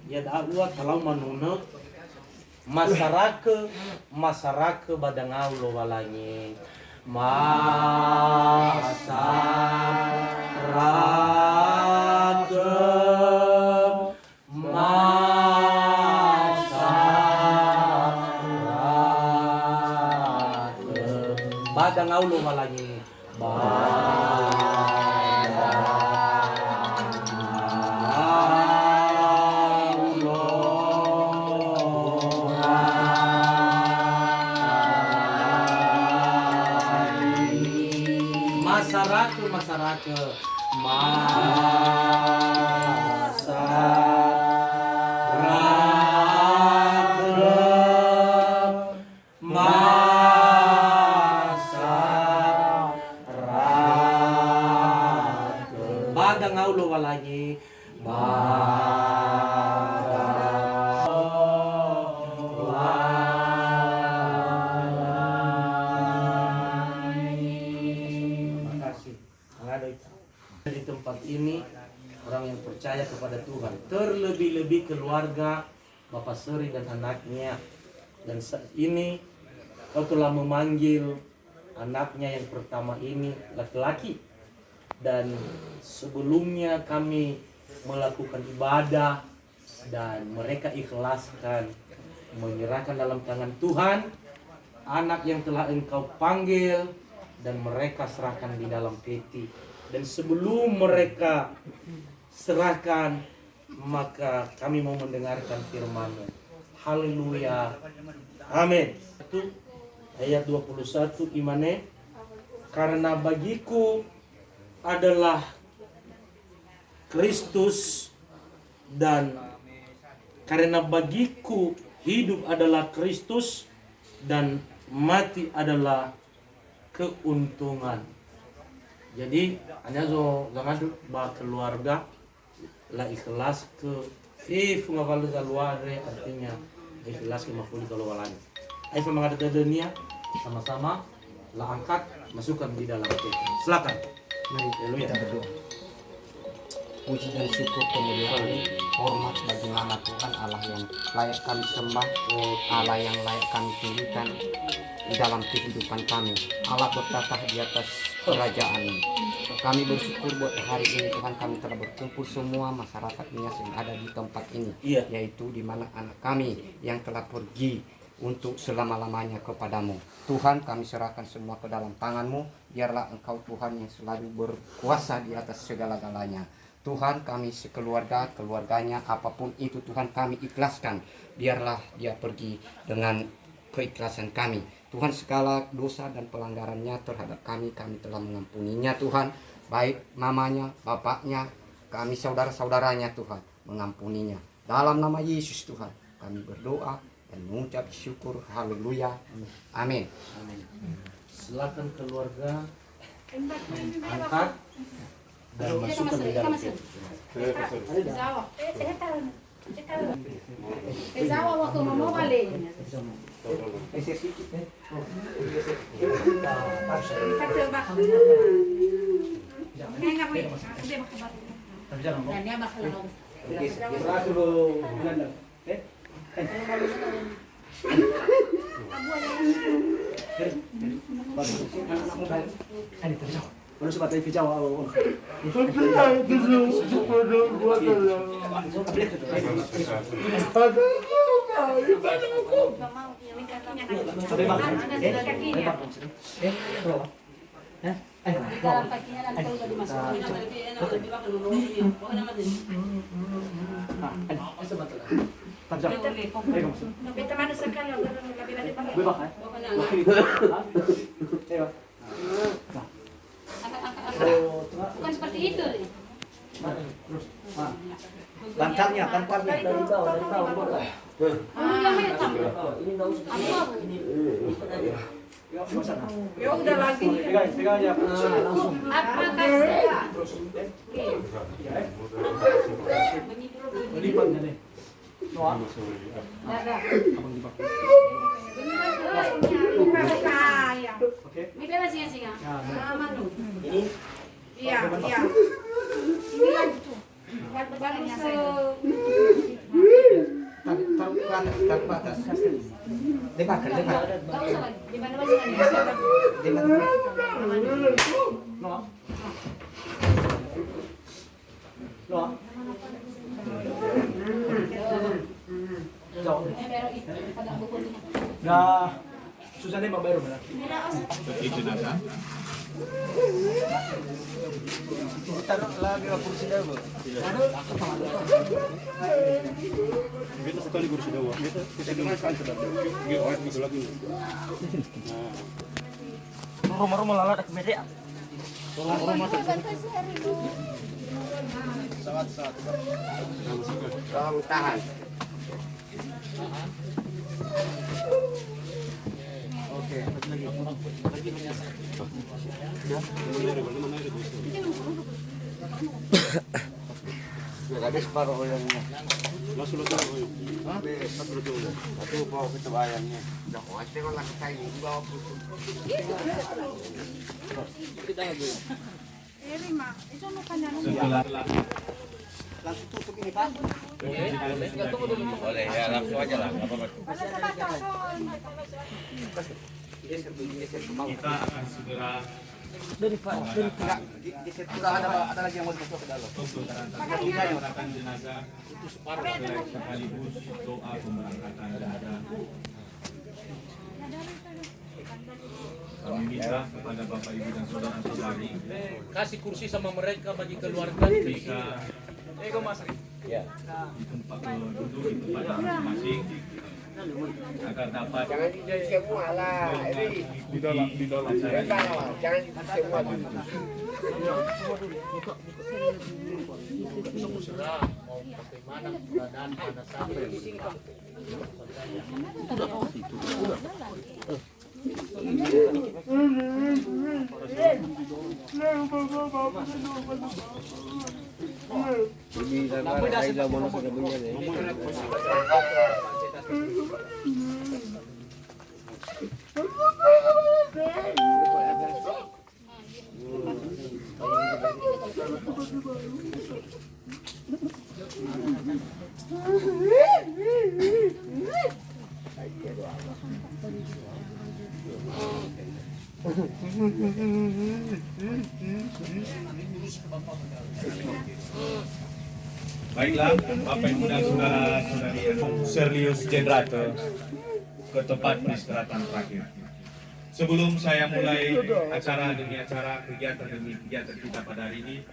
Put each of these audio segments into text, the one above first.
ya dawa kalau manuna masyarakat badangau lo walangi masyarakat badangau lo walangi masyarakat badang aulo walagi di tempat ini orang yang percaya kepada Tuhan, terlebih-lebih keluarga Bapak Seri dan anaknya. Dan saat ini kau telah memanggil anaknya yang pertama ini laki-laki, dan sebelumnya kami melakukan ibadah dan mereka ikhlaskan menyerahkan dalam tangan Tuhan anak yang telah engkau panggil, dan mereka serahkan di dalam peti. Dan sebelum mereka serahkan, maka kami mau mendengarkan firman-Mu. Haleluya. Amin. Itu ayat 21 imane. Karena bagiku adalah Kristus, dan karena bagiku hidup adalah Kristus dan mati adalah keuntungan. Jadi hanya jangan bah keluarga lah ikhlas ke fungaval keluarga, artinya ikhlas ke mafuli kalau walanya. Ayo menghadapi dunia sama-sama lah angkat masukkan di dalam hati. Silakan. Mari kita berdoa. Puji dan syukur kemuliaan hormat bagi nama Tuhan Allah yang layak kami sembah, Allah yang layak kami tinggikan di dalam kehidupan kami. Allah bertatah di atas kerajaan. Kami bersyukur buat hari ini Tuhan, kami telah berkumpul semua masyarakat Nias yang ada di tempat ini, yaitu di mana anak kami yang telah pergi untuk selama-lamanya kepadamu. Tuhan, kami serahkan semua ke dalam tangan-Mu. Biarlah Engkau Tuhan yang selalu berkuasa di atas segala-galanya. Tuhan, kami keluarganya, apapun itu Tuhan kami ikhlaskan. Biarlah dia pergi dengan keikhlasan kami. Tuhan, segala dosa dan pelanggarannya terhadap kami telah mengampuninya Tuhan. Baik mamanya, bapaknya, kami saudara-saudaranya Tuhan, mengampuninya. Dalam nama Yesus Tuhan, kami berdoa dan mengucap syukur. Haleluya. Amin. Amin. Silakan keluarga angkat dan masukkan di dalam peti. waktu mau balik. Ano sa batay pijaw ako. Bukan seperti itu. Bantalnya dari bawah. Ya udah lagi. Pegang aja. Langsung. Apakah saya? Melipat nih. Noah. Abang di bawah. Oke. Ini masih singa. Aman tuh. Ini? Iya, iya. Ini lagi tuh. Buat bebannya saya. Taruh ke atas. Lebarkan. Gak usah lagi. Di mana bajingan ya? Noah. Noah. Jauh. Pero itu pada buku ini. Nah, susah nih baru benar. jenazah. Taruh lagi ke kursi dulu. Kita sekali kursi dua. Kita kenal kan sudah. Gitu lagi. Rumah-rumah lalat ke media. Tolong tahan. Oke. Ya ada separuh ayamnya. Langsung lagi. Satu bawa ke ayamnya. Udah kuat kalau lagi kain bawa putu. Setelah Langsung tutup ini Pak. Boleh ya, langsung aja lah, nggak apa-apa. Geser ke bawah. kita akan segera Enggak, geser sudah ada lagi yang mau masuk ke dalam. pemberangkatan jenazah sekaligus doa pemberangkatan jenazah. Kami minta kepada Bapak Ibu dan saudara-saudari Kasih kursi sama mereka bagi keluarga. bisa di tempat duduk di tempat masing-masing agar dapat Jangan di semua lah. Ini di dalam acara ini. jangan di semua dulu. Serah mau bagaimana keadaan pada sampai. Baiklah, Bapak Ibu dan saudara-saudari Serlius Jendrate ke tempat peristirahatan terakhir. Sebelum saya mulai acara demi acara, kegiatan demi kegiatan kita pada hari ini,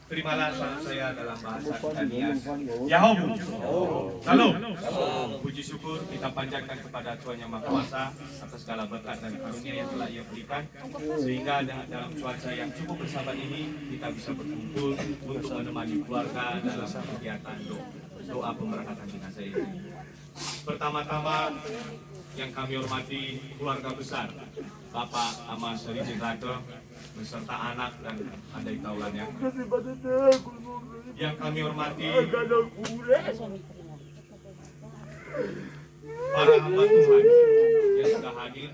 terimalah salam saya dalam bahasa Kitanias. Yahom. Salam. Puji syukur kita panjatkan kepada Tuhan Yang Maha Kuasa atas segala berkat dan karunia yang telah Ia berikan, sehingga dalam cuaca yang cukup bersahabat ini kita bisa berkumpul untuk menemani keluarga dalam kegiatan doa pemberangkatan jenazah ini. Pertama-tama yang kami hormati keluarga besar Bapak Ahmad Seri Jendrate beserta anak dan andai taulannya. Yang kami hormati para hamba Tuhan yang sudah hadir,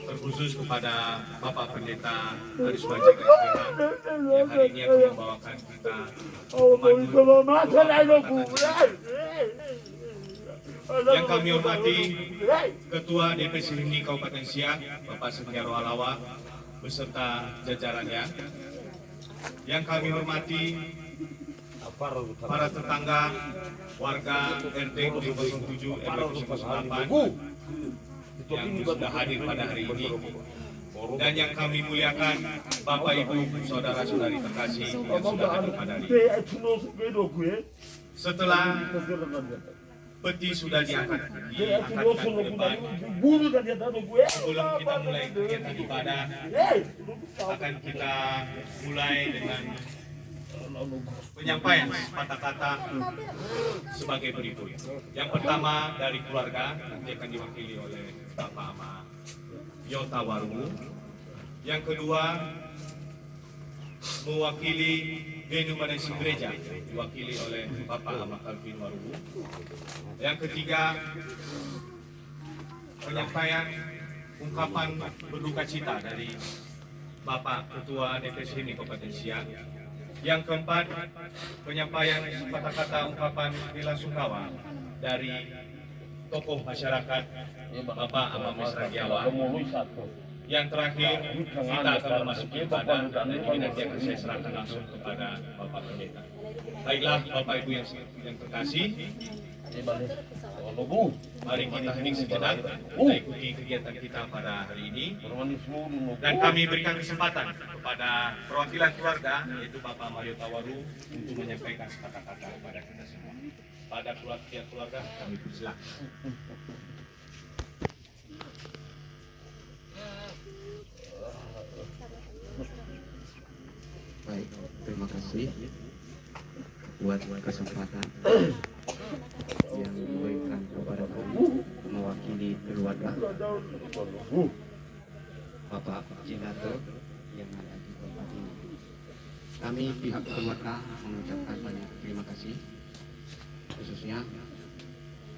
terkhusus kepada Bapak Pendeta Aris Bajik yang hari ini akan membawakan kita yang kami hormati Ketua DPC Himni Kabupaten Siak Bapak Sekiaro Alawa beserta jajarannya. Yang kami hormati para tetangga warga RT 007 RW 08 yang sudah hadir pada hari ini, dan yang kami muliakan Bapak Ibu saudara-saudari terkasih yang sudah hadir pada hari ini. Setelah peti sudah diangkatkan ke depan, sebelum kita mulai kegiatan ibadah, akan kita mulai dengan penyampaian sepatah kata sebagai berikut. Yang pertama dari keluarga, nanti akan diwakili oleh Bapak Ama Yota Waru. Yang kedua mewakili denominasi gereja, diwakili oleh Bapak Ahmad Alvin Warubu. Yang ketiga, penyampaian ungkapan berduka cita dari Bapak Ketua DPC Himni Kabupaten Siak. Yang keempat, penyampaian kata-kata ungkapan bela sungkawa dari tokoh masyarakat Bapak Amamis Ragiawan. Yang terakhir kita akan memasuki ibadah dan ini nanti akan saya serahkan langsung kepada Bapak Pendeta. Baiklah Bapak Ibu yang terkasih, mari kita hening sejenak, kita ikuti kegiatan kita pada hari ini. Dan kami berikan kesempatan kepada perwakilan keluarga, yaitu Bapak Mario Tawaru, untuk menyampaikan sepatah kata kepada kita semua. Pada keluarga kami persilakan. Baik, terima kasih buat kesempatan yang diberikan kepada kami mewakili keluarga Bapak Jinato yang ada di tempat ini. Kami pihak keluarga mengucapkan banyak terima kasih khususnya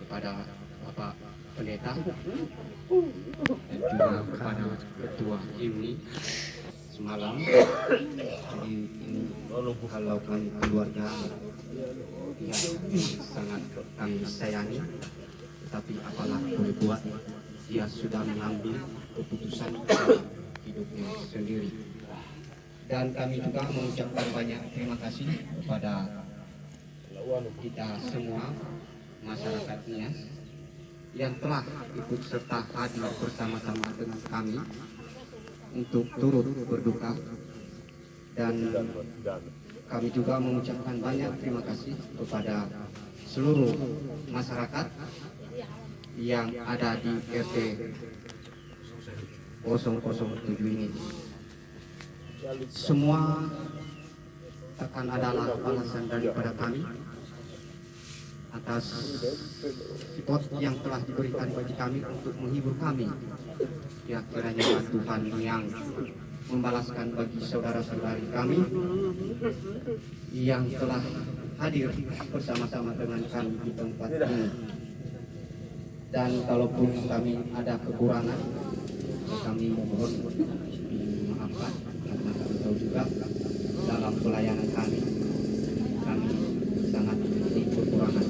kepada Bapak Pendeta dan juga kepada Ketua IMNI semalam. Jadi ini kalau kami keluarga yang sangat kami sayangi, tetapi apalah boleh buat, dia sudah mengambil keputusan dalam hidupnya sendiri. Dan kami juga mengucapkan banyak terima kasih kepada kita semua masyarakat Nias yang telah ikut serta hadir bersama-sama dengan kami untuk turut berduka, dan kami juga mengucapkan banyak terima kasih kepada seluruh masyarakat yang ada di RT 007 ini. Semua akan adalah balasan daripada kami atas support yang telah diberikan bagi kami untuk menghibur kami. Ya, kiranya Tuhan yang membalaskan bagi saudara-saudari kami yang telah hadir bersama-sama dengan kami di tempat ini. Dan kalaupun kami ada kekurangan, kami mohon dimaafkan, karena kami tahu juga dalam pelayanan kami sangat memiliki kekurangan.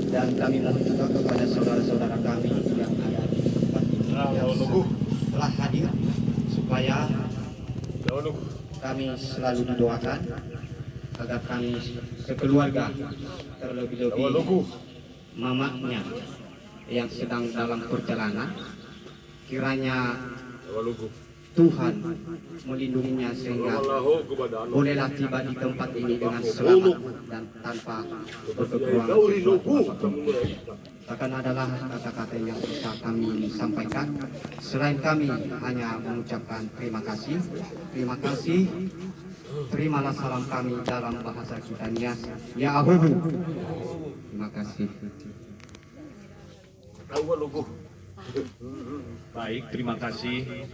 Dan kami mohon juga kepada saudara-saudara kami yang ada di tempat ini yang telah hadir, supaya kami selalu didoakan agar kami sekeluarga, terlebih-lebih mamanya yang sedang dalam perjalanan, kiranya Tuhan melindunginya sehingga bolehlah tiba di tempat ini dengan selamat dan tanpa berkekurangan. Akan adalah kata-kata yang bisa kami sampaikan. Selain kami hanya mengucapkan terima kasih. Terima kasih. Terimalah salam kami dalam bahasa kita Nias. Ya Ahuhu. Terima kasih. Baik, terima kasih.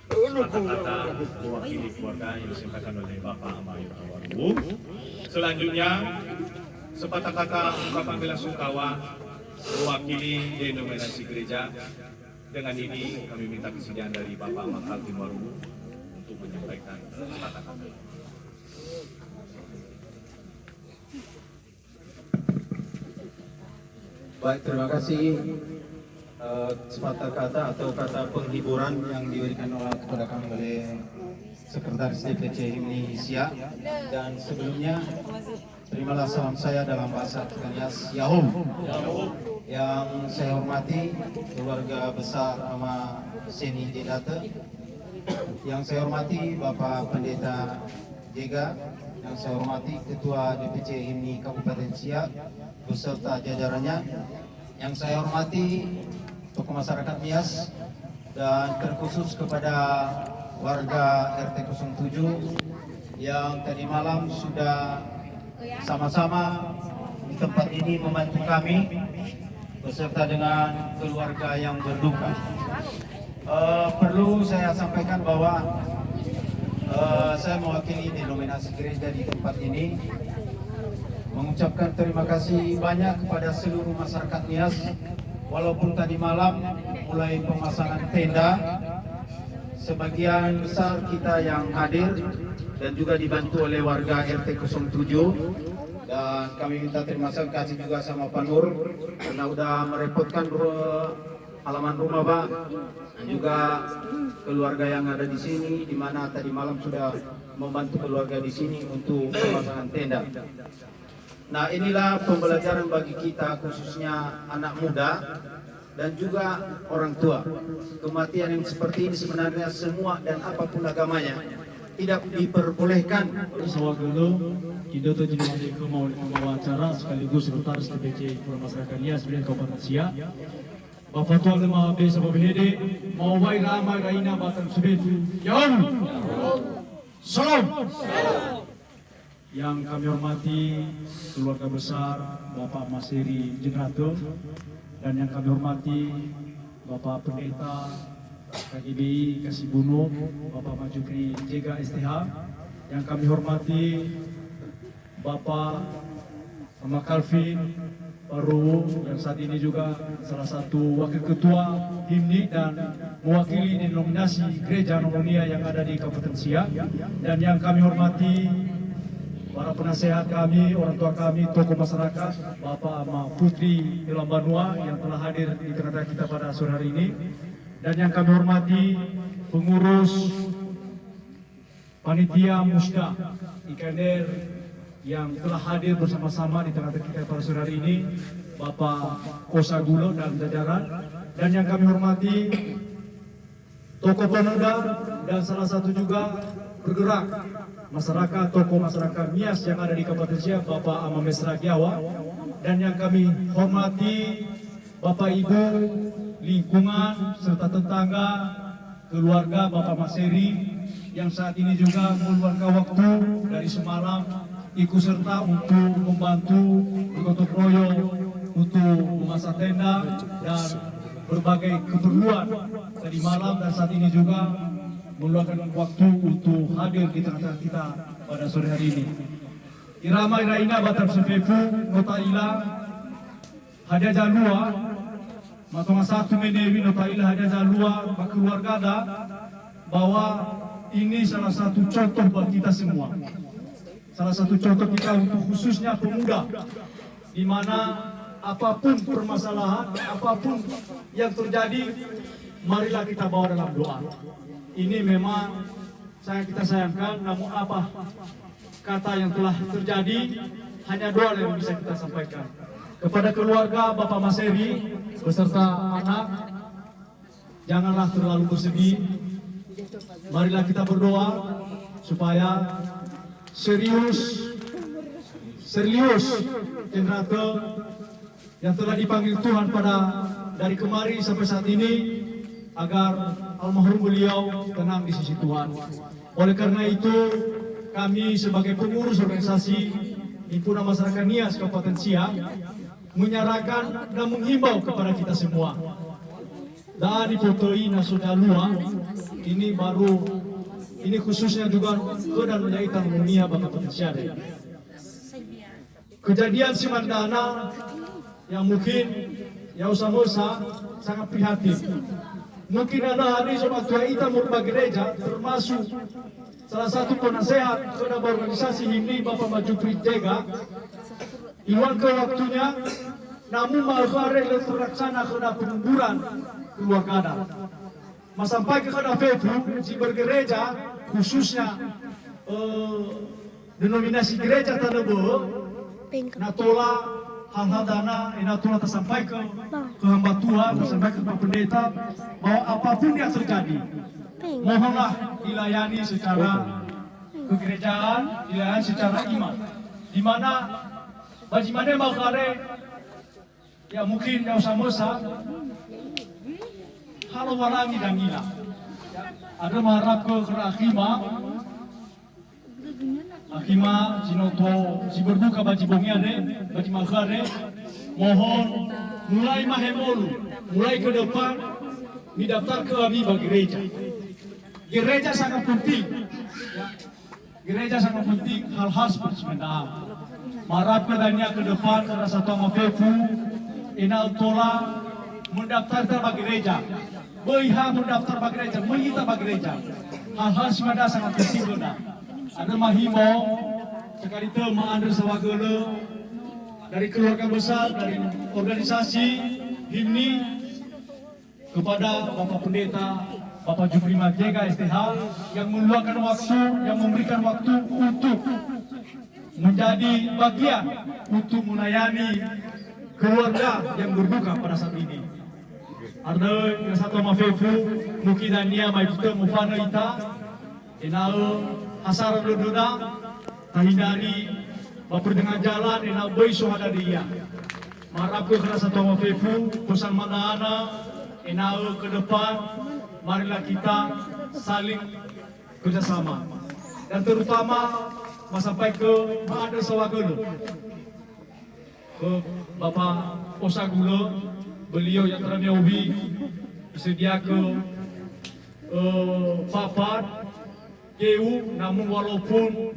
Kata-kata mewakili keluarga yang disampaikan oleh Bapak Amayu Tawaru. Selanjutnya, sepatah kata ungkapan bela sungkawa mewakili denominasi gereja. Dengan ini kami minta kesediaan dari Bapak Amakal Timaru untuk menyampaikan sepatah kata. Baik, terima kasih. Sepatah kata atau kata penghiburan yang diberikan kepada kami oleh Sekretaris DPC IMNI Sia. Dan sebelumnya terimalah salam saya dalam bahasa Nias Yahum. Yang saya hormati keluarga besar Ama Seni Dedate, yang saya hormati Bapak Pendeta Jega, yang saya hormati Ketua DPC IMNI Kabupaten Siak beserta jajarannya, yang saya hormati tokoh masyarakat Nias, dan terkhusus kepada warga RT 07 yang tadi malam sudah sama-sama di tempat ini membantu kami beserta dengan keluarga yang berduka. Perlu saya sampaikan bahwa saya mewakili denominasi gereja di tempat ini mengucapkan terima kasih banyak kepada seluruh masyarakat Nias. Walaupun tadi malam mulai pemasangan tenda, sebagian besar kita yang hadir dan juga dibantu oleh warga RT 07 Dan kami minta terima kasih juga sama Pak Nur karena udah merepotkan halaman rumah Pak, dan juga keluarga yang ada di sini, di mana tadi malam sudah membantu keluarga di sini untuk pemasangan tenda. Nah, inilah pembelajaran bagi kita, khususnya anak muda dan juga orang tua. Kematian yang seperti ini sebenarnya semua dan apapun agamanya tidak diperbolehkan. Sawagelo, kita tuh jadi pembawa acara sekaligus sekretaris DPC Masyarakat Nias Bidan Kabupaten Siak. Bapak Tuan Lema B sebab hede mau baik ramai raina batang sebetu. Jauh. Salam. Yang kami hormati keluarga besar Bapak Maseri Jenrato dan yang kami hormati Bapak Pendeta KGBI Kasibuno, Bapak Majukri Jega STH, yang kami hormati Bapak Ahmad Calvin Baru yang saat ini juga salah satu wakil ketua HIMNI dan mewakili denominasi Gereja Nomonia yang ada di Kabupaten Siak, dan yang kami hormati para penasehat kami, orang tua kami, tokoh masyarakat, Bapak Ama Putri Ilambanua yang telah hadir di tengah-tengah kita pada sore hari ini, dan yang kami hormati pengurus panitia Musda Ikaner yang telah hadir bersama-sama di tengah-tengah kita pada sore hari ini, Bapak Kosagulo dan jajaran, dan yang kami hormati tokoh pemuda dan salah satu juga bergerak masyarakat, tokoh masyarakat Nias yang ada di Kabupaten Siak, Bapak Amamesra Giawa, dan yang kami hormati Bapak Ibu lingkungan serta tetangga keluarga Bapak Maseri yang saat ini juga meluangkan waktu dari semalam ikut serta untuk membantu gotong royong untuk memasak tenda dan berbagai keperluan tadi malam, dan saat ini juga meluangkan waktu untuk hadir di tengah-tengah kita pada sore hari ini. Irama Iraina Batam Sefefu Nota Ila Hadia Jalua Matonga satu menewi Nota Ila Hadia Jalua keluarga ada bahwa ini salah satu contoh buat kita semua. Salah satu contoh kita untuk khususnya pemuda, di mana apapun permasalahan, apapun yang terjadi, marilah kita bawa dalam doa. Ini memang kita sayangkan, namun apa kata yang telah terjadi, hanya doa yang bisa kita sampaikan. Kepada keluarga Bapak Maseri beserta anak, janganlah terlalu bersedih. Marilah kita berdoa supaya serius Jenderal yang telah dipanggil Tuhan dari kemarin sampai saat ini, agar almarhum beliau tenang di sisi Tuhan. Oleh karena itu, kami sebagai pengurus organisasi Himpunan Masyarakat Nias Kabupaten Siak menyarankan dan menghimbau kepada kita semua. Dari foto ini Jalua ini khususnya juga dan menjadi dunia Bapak Siak. Kejadian Simandana yang mungkin ya usah sangat prihatin. Mungkin ada hari sobat tua kita merupakan gereja, termasuk salah satu penasehat kepada organisasi ini Bapak Majupri Jega. Iwan ke waktunya, namun malfare terlaksana kena pengunduran keluarga. Mas sampai ke kada fefu si bergereja khususnya denominasi gereja Tanebo natola hal-hal dana natola tersampaikan ke hamba Tuhan, tersampaikan ke pendeta bahwa apapun yang terjadi mohonlah dilayani secara kegerejaan, dilayani secara iman, di mana bagaimana makare ya mungkin yang sama kalau walangi dan gila ada mengharap ke Akima Jinoto si berbuka baji bongiade baji makare, mohon mulai mahemolu mulai ke depan didaftar ke kami bagi gereja sangat penting ya. Gereja sangat penting hal-hal seperti sebenarnya marap kedanya ke depan karena satu mafefu ina tola mendaftarkan bagi gereja Boiha mendaftar bagi gereja, menyita bagi gereja. Hal-hal semada sangat penting benar. Ada mahimo sekali itu Ma'andre Sawagele dari keluarga besar, dari organisasi HIMNI, kepada Bapak Pendeta, Bapak Jupri Majega STH yang meluangkan waktu, yang memberikan waktu untuk menjadi bagian untuk melayani keluarga yang berduka pada saat ini. Ada yang satu mafefu, mungkin nia mai kita mufana ita, enau asar lodona, tahindari baper dengan jalan enau boy suhada dia. Marapku kena satu mafefu, pesan mana ana, enau ke depan, marilah kita saling kerjasama. Dan terutama sampai ke Ma'andre Sawagele, ke Bapak Kosagulo, beliau yang telah nyobi sedia ke papat KU, namun walaupun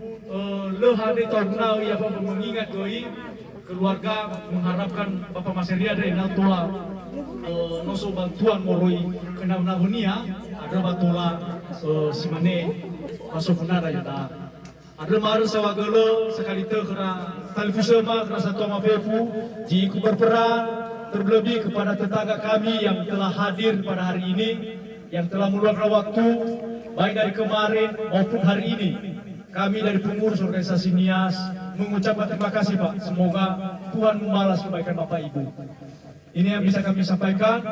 lehade tahun ia Bapak mengingat doi keluarga mengharapkan Bapak Maseria dari Natola noso bantuan moroi kena nahunia ada batola simane masuk funara ya. Ada Ma'andre Sawagele sekali itu kena televisi kena satu mafefu jika berperan terlebih kepada tetangga kami yang telah hadir pada hari ini, yang telah meluangkan waktu baik dari kemarin maupun hari ini. Kami dari pengurus organisasi NIAS mengucapkan terima kasih Pak. Semoga Tuhan membalas kebaikan Bapak Ibu. Ini yang bisa kami sampaikan,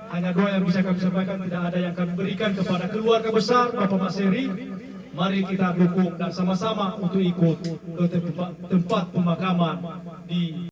hanya doa yang bisa kami sampaikan, tidak ada yang kami berikan kepada keluarga besar Bapak Maseri. Mari kita dukung dan sama-sama untuk ikut ke tempat pemakaman di